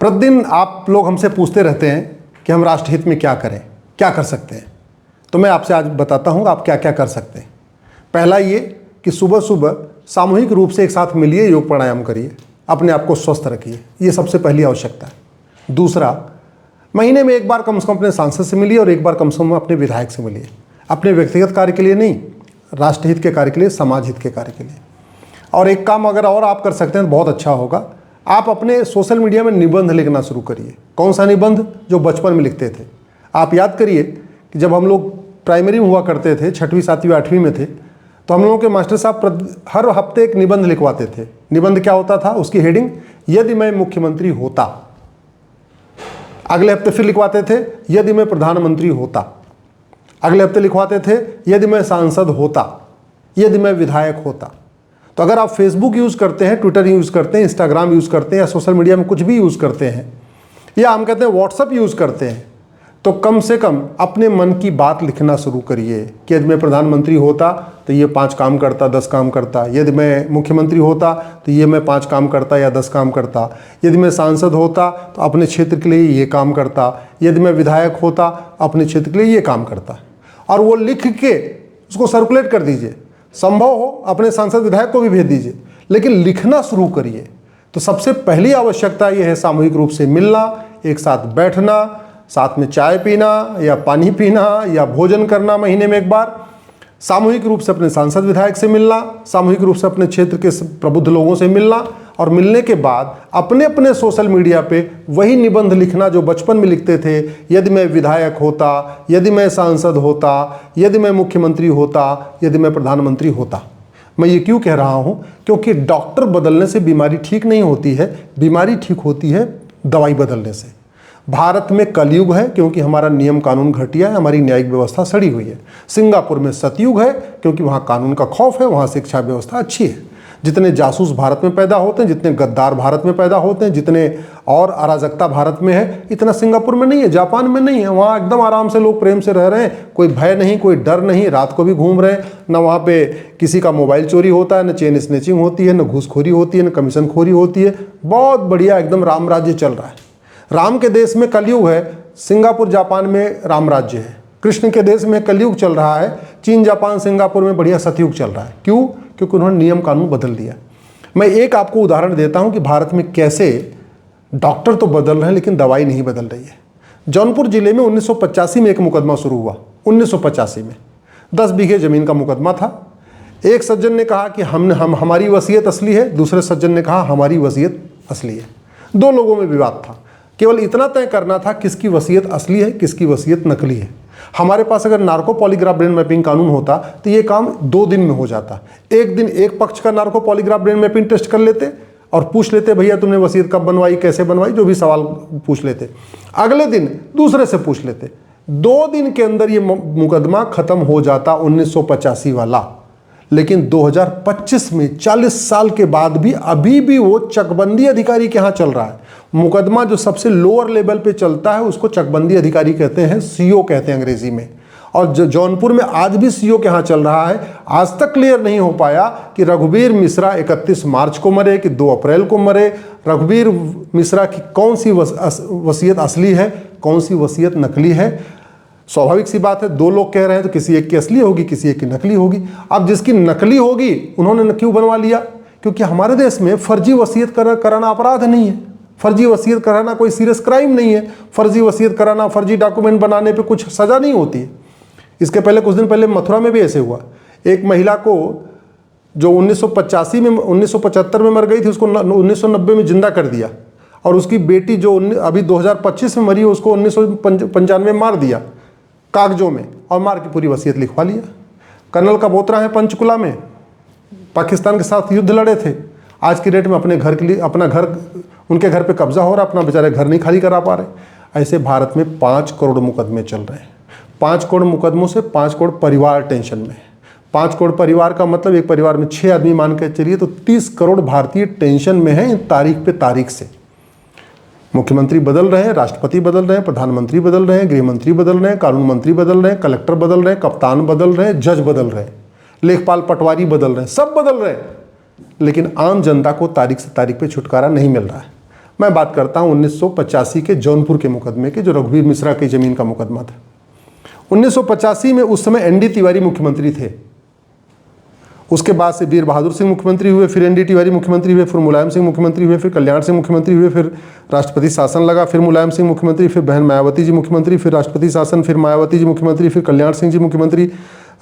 प्रतिदिन आप लोग हमसे पूछते रहते हैं कि हम राष्ट्रहित में क्या करें, क्या कर सकते हैं। तो मैं आपसे आज बताता हूँ आप क्या क्या कर सकते हैं। पहला ये कि सुबह सुबह सामूहिक रूप से एक साथ मिलिए, योग प्राणायाम करिए, अपने आप को स्वस्थ रखिए, ये सबसे पहली आवश्यकता है। दूसरा, महीने में एक बार कम से कम अपने सांसद से मिलिए और एक बार कम से कम अपने विधायक से मिलिए। अपने व्यक्तिगत कार्य के लिए नहीं, राष्ट्रहित के कार्य के लिए, समाज हित के कार्य के लिए। और एक काम अगर और आप कर सकते हैं तो बहुत अच्छा होगा, आप अपने सोशल मीडिया में निबंध लिखना शुरू करिए। कौन सा निबंध? जो बचपन में लिखते थे। आप याद करिए कि जब हम लोग प्राइमरी में हुआ करते थे, 6वीं 7वीं 8वीं में थे, तो हम लोगों के मास्टर साहब हर हफ्ते एक निबंध लिखवाते थे। निबंध क्या होता था? उसकी हेडिंग, यदि मैं मुख्यमंत्री होता। अगले हफ्ते फिर लिखवाते थे, यदि मैं प्रधानमंत्री होता। अगले हफ्ते लिखवाते थे, यदि मैं सांसद होता, यदि मैं विधायक होता। तो अगर आप फेसबुक यूज़ करते हैं, ट्विटर यूज़ करते हैं, इंस्टाग्राम यूज़ करते हैं, या सोशल मीडिया में कुछ भी यूज़ करते हैं, या हम कहते हैं व्हाट्सअप यूज़ करते हैं, तो कम से कम अपने मन की बात लिखना शुरू करिए कि यदि मैं प्रधानमंत्री होता तो ये 5 काम करता, 10 काम करता। यदि मैं मुख्यमंत्री होता तो ये मैं 5 काम करता या 10 काम करता। यदि मैं सांसद होता तो अपने क्षेत्र के लिए ये काम करता। यदि मैं विधायक होता अपने क्षेत्र के लिए ये काम करता। और वो लिख के उसको सर्कुलेट कर दीजिए। संभव हो अपने सांसद विधायक को भी भेज दीजिए, लेकिन लिखना शुरू करिए। तो सबसे पहली आवश्यकता ये है सामूहिक रूप से मिलना, एक साथ बैठना, साथ में चाय पीना या पानी पीना या भोजन करना महीने में एक बार, सामूहिक रूप से अपने सांसद विधायक से मिलना, सामूहिक रूप से अपने क्षेत्र के प्रबुद्ध लोगों से मिलना, और मिलने के बाद अपने अपने सोशल मीडिया पे वही निबंध लिखना जो बचपन में लिखते थे। यदि मैं विधायक होता, यदि मैं सांसद होता, यदि मैं मुख्यमंत्री होता, यदि मैं प्रधानमंत्री होता। मैं ये क्यों कह रहा हूँ? क्योंकि डॉक्टर बदलने से बीमारी ठीक नहीं होती है, बीमारी ठीक होती है दवाई बदलने से। भारत में कलयुग है क्योंकि हमारा नियम कानून घटिया है, हमारी न्यायिक व्यवस्था सड़ी हुई है। सिंगापुर में सतयुग है क्योंकि वहाँ कानून का खौफ है, वहाँ शिक्षा व्यवस्था अच्छी है। जितने जासूस भारत में पैदा होते हैं, जितने गद्दार भारत में पैदा होते हैं, जितने और अराजकता भारत में है, इतना सिंगापुर में नहीं है, जापान में नहीं है। वहाँ एकदम आराम से लोग प्रेम से रह रहे हैं, कोई भय नहीं, कोई डर नहीं, रात को भी घूम रहे हैं। न वहाँ पे किसी का मोबाइल चोरी होता है, न चेन स्नैचिंग होती है, न घूसखोरी होती है, न कमीशन खोरी होती है। बहुत बढ़िया एकदम राम राज्य चल रहा है। राम के देश में कलयुग है, सिंगापुर जापान में राम राज्य है। कृष्ण के देश में कलयुग चल रहा है, चीन जापान सिंगापुर में बढ़िया सतयुग चल रहा है। क्यों? क्योंकि उन्होंने नियम कानून बदल दिया। मैं एक आपको उदाहरण देता हूं कि भारत में कैसे डॉक्टर तो बदल रहे हैं लेकिन दवाई नहीं बदल रही है। जौनपुर जिले में 1985 में एक मुकदमा शुरू हुआ। 1985 में 10 बीघे जमीन का मुकदमा था। एक सज्जन ने कहा कि हमारी वसीयत असली है, दूसरे सज्जन ने कहा हमारी वसीयत असली है। दो लोगों में विवाद था। केवल इतना तय करना था किसकी वसीयत असली है, किसकी वसीयत नकली है। हमारे पास अगर नार्को पॉलीग्राफ ब्रेन मैपिंग कानून होता तो ये काम 2 दिन में हो जाता। एक दिन एक पक्ष का narco polygraph brain mapping test कर लेते और पूछ लेते भैया तुमने वसीयत कब बनवाई, कैसे बनवाई, जो भी सवाल पूछ लेते। अगले दिन दूसरे से पूछ लेते। 2 दिन के अंदर ये मुकदमा खत्म हो जाता 1985 वाला। लेकिन 2025 में 40 साल के बाद भी अभी भी वो चकबंदी अधिकारी के यहाँ चल रहा है। मुकदमा जो सबसे लोअर लेवल पे चलता है उसको चकबंदी अधिकारी कहते हैं, सीओ कहते हैं अंग्रेजी में। और जौनपुर में आज भी सीओ के यहाँ चल रहा है। आज तक क्लियर नहीं हो पाया कि रघुवीर मिश्रा 31 मार्च को मरे कि 2 अप्रैल को मरे। रघुवीर मिश्रा की कौन सी वसीयत असली है, कौन सी वसीयत नकली है? स्वाभाविक सी बात है, 2 लोग कह रहे हैं तो किसी एक की असली होगी, किसी एक की नकली होगी। अब जिसकी नकली होगी उन्होंने क्यों बनवा लिया? क्योंकि हमारे देश में फर्जी वसीयत कराना अपराध नहीं है। फर्जी वसीयत कराना कोई सीरियस क्राइम नहीं है। फर्जी वसीयत कराना, फर्जी डॉक्यूमेंट बनाने पे कुछ सज़ा नहीं होती है। इसके पहले कुछ दिन पहले मथुरा में भी ऐसे हुआ। एक महिला को जो 1985 में 1975 में मर गई थी उसको 1990 में जिंदा कर दिया, और उसकी बेटी जो अभी 2025 में मरी उसको 1995 में मार दिया कागजों में, और मार के पूरी वसीयत लिखवा लिया। कर्नल कबोत्रा है पंचकुला में, पाकिस्तान के साथ युद्ध लड़े थे। आज की डेट में अपने घर के लिए अपना घर उनके घर पे कब्जा हो रहा, अपना बेचारे घर नहीं खाली करा पा रहे। ऐसे भारत में 5 करोड़ मुकदमे चल रहे हैं। 5 करोड़ मुकदमों से 5 करोड़ परिवार टेंशन में है। 5 करोड़ परिवार का मतलब एक परिवार में 6 आदमी मान के चलिए तो 30 करोड़ भारतीय टेंशन में है तारीख पे तारीख से। मुख्यमंत्री बदल रहे हैं, राष्ट्रपति बदल रहे हैं, प्रधानमंत्री बदल रहे हैं, गृहमंत्री बदल रहे हैं, कानून मंत्री बदल रहे हैं, कलेक्टर बदल रहे हैं, कप्तान बदल रहे हैं, जज बदल रहे हैं, लेखपाल पटवारी बदल रहे हैं, सब बदल रहे हैं। लेकिन आम जनता को तारीख से तारीख पे छुटकारा नहीं मिल रहा है। मैं बात करता हूँ 1985 के जौनपुर के मुकदमे की, जो रघुवीर मिश्रा की ज़मीन का मुकदमा था। 1985 में उस समय एन डी तिवारी मुख्यमंत्री थे। उसके बाद से वीर बहादुर सिंह मुख्यमंत्री हुए, फिर एन डी तिवारी मुख्यमंत्री हुए, फिर मुलायम सिंह मुख्यमंत्री हुए, फिर कल्याण सिंह मुख्यमंत्री हुए, फिर राष्ट्रपति शासन लगा, फिर मुलायम सिंह मुख्यमंत्री, फिर बहन मायावती जी मुख्यमंत्री, फिर राष्ट्रपति शासन, फिर मायावती जी मुख्यमंत्री, फिर कल्याण सिंह जी मुख्यमंत्री,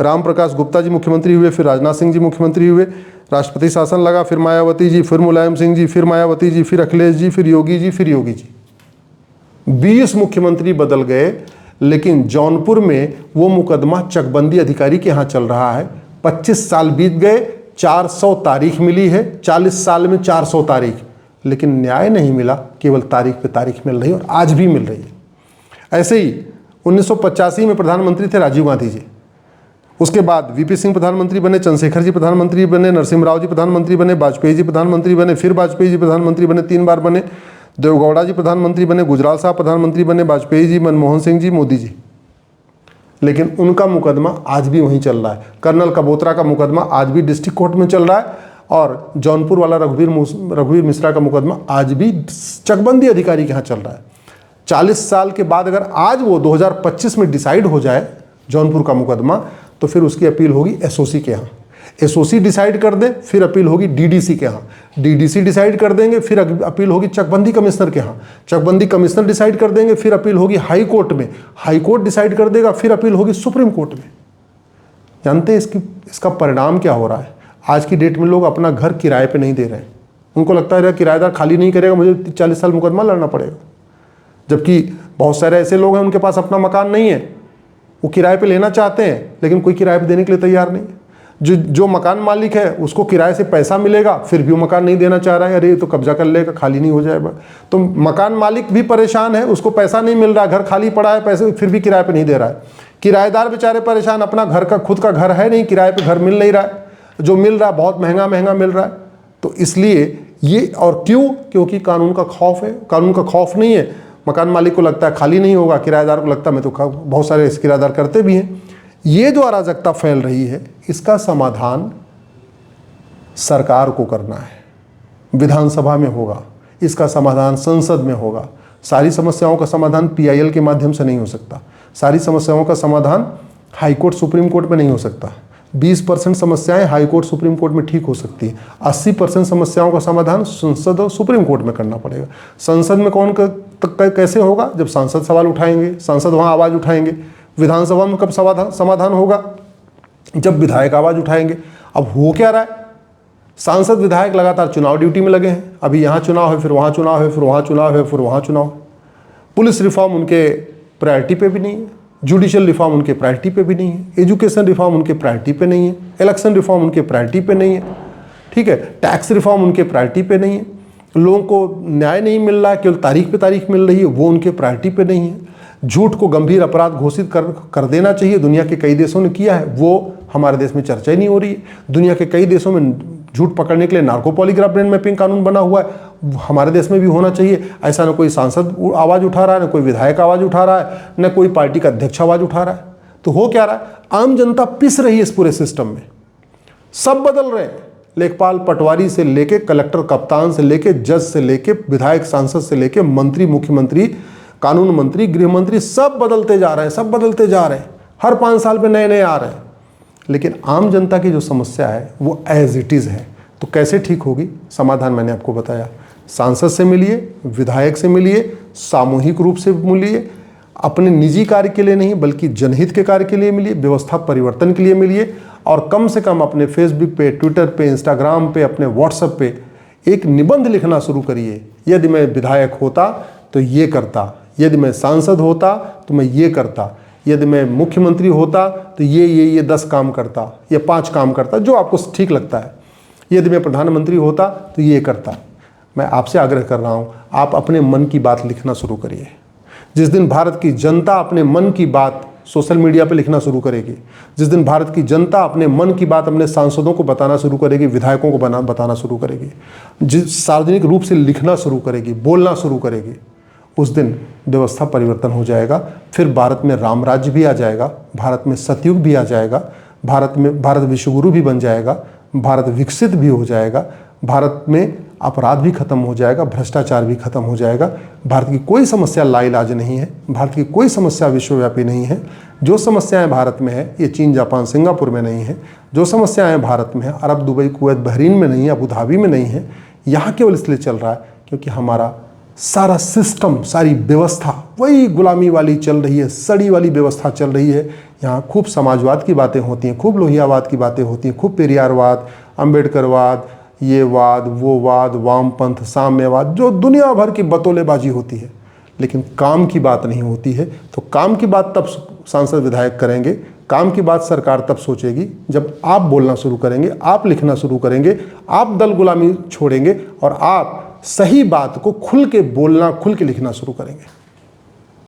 राम प्रकाश गुप्ता जी मुख्यमंत्री हुए, फिर राजनाथ सिंह जी मुख्यमंत्री हुए, राष्ट्रपति शासन लगा, फिर मायावती जी, फिर मुलायम सिंह जी, फिर मायावती जी, फिर अखिलेश जी, फिर योगी जी, फिर योगी जी। 20 मुख्यमंत्री बदल गए, लेकिन जौनपुर में वो मुकदमा चकबंदी अधिकारी के यहाँ चल रहा है। 25 साल बीत गए, 400 तारीख मिली है, 40 साल में 400 तारीख, लेकिन न्याय नहीं मिला, केवल तारीख पे तारीख मिल रही है और आज भी मिल रही है। ऐसे ही 1985 में प्रधानमंत्री थे राजीव गांधी जी। उसके बाद वीपी सिंह प्रधानमंत्री बने, चंद्रशेखर जी प्रधानमंत्री बने, नरसिम्हा जी प्रधानमंत्री बने, वाजपेयी जी प्रधानमंत्री बने, फिर वाजपेयी जी प्रधानमंत्री बने, 3 बार बने, देवगौड़ा जी प्रधानमंत्री बने, गुजराल साहब प्रधानमंत्री बने, वाजपेयी जी, मनमोहन सिंह जी, मोदी जी। लेकिन उनका मुकदमा आज भी वहीं चल रहा है। कर्नल कबोत्रा का मुकदमा आज भी डिस्ट्रिक्ट कोर्ट में चल रहा है और जौनपुर वाला रघुवीर मिश्रा का मुकदमा आज भी चकबंदी अधिकारी के यहाँ चल रहा है। 40 साल के बाद अगर आज वो 2025 में डिसाइड हो जाए जौनपुर का मुकदमा, तो फिर उसकी अपील होगी एसओसी के यहाँ। एसओसी डिसाइड कर दे, फिर अपील होगी डीडीसी के यहाँ। डीडीसी डिसाइड कर देंगे, फिर अपील होगी चकबंदी कमिश्नर के यहाँ। चकबंदी कमिश्नर डिसाइड कर देंगे, फिर अपील होगी हाई कोर्ट में। हाई कोर्ट डिसाइड कर देगा, फिर अपील होगी सुप्रीम कोर्ट में। जानते हैं इसका परिणाम क्या हो रहा है? आज की डेट में लोग अपना घर किराए पे नहीं दे रहे हैं। उनको लगता है किराएदार खाली नहीं करेगा, मुझे 40 साल मुकदमा लड़ना पड़ेगा। जबकि बहुत सारे ऐसे लोग हैं उनके पास अपना मकान नहीं है, वो किराए पे लेना चाहते हैं, लेकिन कोई किराए पे देने के लिए तैयार नहीं है। जो मकान मालिक है उसको किराए से पैसा मिलेगा, फिर भी वो मकान नहीं देना चाह रहा है, अरे ये तो कब्जा कर लेगा, खाली नहीं हो जाएगा। तो मकान मालिक भी परेशान है, उसको पैसा नहीं मिल रहा, घर खाली पड़ा है, पैसे फिर भी किराए पे नहीं दे रहा है। किराएदार बेचारे परेशान, अपना घर का खुद का घर है नहीं, किराए पे घर मिल नहीं रहा है, जो मिल रहा है बहुत महंगा महंगा मिल रहा है। तो इसलिए ये, और क्यों? क्योंकि कानून का खौफ है। कानून का खौफ नहीं है, मकान मालिक को लगता है खाली नहीं होगा, किराएदार को लगता है मैं तो, बहुत सारे किराएदार करते भी हैं। ये जो अराजकता फैल रही है, इसका समाधान सरकार को करना है, विधानसभा में होगा, इसका समाधान संसद में होगा। सारी समस्याओं का समाधान पीआईएल के माध्यम से नहीं हो सकता। सारी समस्याओं का समाधान हाईकोर्ट सुप्रीम कोर्ट में नहीं हो सकता। 20% समस्याएं हाईकोर्ट सुप्रीम कोर्ट में ठीक हो सकती है, 80% समस्याओं का समाधान संसद और सुप्रीम कोर्ट में करना पड़ेगा। संसद में कैसे होगा? जब सांसद सवाल उठाएंगे, सांसद वहाँ आवाज़ उठाएंगे। विधानसभा में कब समाधान होगा? जब विधायक आवाज़ उठाएंगे। अब हो क्या रहा है? सांसद विधायक लगातार चुनाव ड्यूटी में लगे हैं। अभी यहाँ चुनाव है, फिर वहाँ चुनाव है, फिर वहाँ चुनाव है, फिर वहाँ चुनाव। पुलिस रिफॉर्म उनके प्रायोरिटी पे भी नहीं है, जुडिशियल रिफॉर्म उनके प्रायोरिटी पे भी नहीं है, एजुकेशन रिफॉर्म उनके प्रायोरिटी पे नहीं है, इलेक्शन रिफॉर्म उनके प्रायोरिटी पे नहीं है, ठीक है, टैक्स रिफॉर्म उनके प्रायोरिटी पे नहीं है, लोगों को न्याय नहीं मिल रहा है, केवल तारीख पे तारीख मिल रही है, वो उनके प्रायोरिटी पे नहीं है। झूठ को गंभीर अपराध घोषित कर देना चाहिए, दुनिया के कई देशों ने किया है, वो हमारे देश में चर्चा ही नहीं हो रही है। दुनिया के कई देशों में झूठ पकड़ने के लिए नार्को पॉलीग्राफ ब्रेन मैपिंग कानून बना हुआ है, हमारे देश में भी होना चाहिए। ऐसा न कोई सांसद आवाज़ उठा रहा है, न कोई विधायक आवाज़ उठा रहा है, न कोई पार्टी का अध्यक्ष आवाज़ उठा रहा है। तो हो क्या रहा है? आम जनता पिस रही है इस पूरे सिस्टम में। सब बदल रहे हैं, लेखपाल पटवारी से लेके कलेक्टर कप्तान से लेके जज से लेके विधायक सांसद से लेके मंत्री मुख्यमंत्री कानून मंत्री गृह मंत्री, सब बदलते जा रहे हैं, सब बदलते जा रहे हैं। हर 5 साल पे नए नए आ रहे हैं। लेकिन आम जनता की जो समस्या है वो एज इट इज़ है। तो कैसे ठीक होगी? समाधान मैंने आपको बताया। सांसद से मिलिए, विधायक से मिलिए, सामूहिक रूप से मिलिए, अपने निजी कार्य के लिए नहीं बल्कि जनहित के कार्य के लिए मिलिए, व्यवस्था परिवर्तन के लिए मिलिए, और कम से कम अपने फेसबुक पे, ट्विटर पे, इंस्टाग्राम पे, अपने व्हाट्सएप पे एक निबंध लिखना शुरू करिए। यदि मैं विधायक होता तो ये करता, यदि मैं सांसद होता तो मैं ये करता, यदि मैं मुख्यमंत्री होता तो ये 10 काम करता या 5 काम करता, जो आपको ठीक लगता है। यदि मैं प्रधानमंत्री होता तो ये करता। मैं आपसे आग्रह कर रहा हूँ, आप अपने मन की बात लिखना शुरू करिए। जिस दिन भारत की जनता अपने मन की बात सोशल मीडिया पे लिखना शुरू करेगी, जिस दिन भारत की जनता अपने मन की बात अपने सांसदों को बताना शुरू करेगी, विधायकों को बताना शुरू करेगी, जिस सार्वजनिक रूप से लिखना शुरू करेगी, बोलना शुरू करेगी, उस दिन व्यवस्था परिवर्तन हो जाएगा। फिर भारत में राम राज्य भी आ जाएगा, भारत में सतयुग भी आ जाएगा, भारत विश्वगुरु भी बन जाएगा, भारत विकसित भी हो जाएगा, भारत में अपराध भी खत्म हो जाएगा, भ्रष्टाचार भी खत्म हो जाएगा। भारत की कोई समस्या लाइलाज नहीं है, भारत की कोई समस्या विश्वव्यापी नहीं है। जो समस्याएं भारत में है ये चीन, जापान, सिंगापुर में नहीं है। जो समस्याएं भारत में है अरब, दुबई, कुवैत, बहरीन में नहीं है, अबू धाबी में नहीं है। यहाँ केवल इसलिए चल रहा है क्योंकि हमारा सारा सिस्टम, सारी व्यवस्था वही गुलामी वाली चल रही है, सड़ी वाली व्यवस्था चल रही है। यहाँ खूब समाजवाद की बातें होती हैं, खूब लोहियावाद की बातें होती हैं, खूब पेरियारवाद, अम्बेडकरवाद, ये वाद, वो वाद, वामपंथ, साम्यवाद, जो दुनिया भर की बतौलेबाजी होती है, लेकिन काम की बात नहीं होती है। तो काम की बात तब सांसद विधायक करेंगे, काम की बात सरकार तब सोचेगी जब आप बोलना शुरू करेंगे, आप लिखना शुरू करेंगे, आप दल गुलामी छोड़ेंगे और आप सही बात को खुल के बोलना, खुल के लिखना शुरू करेंगे।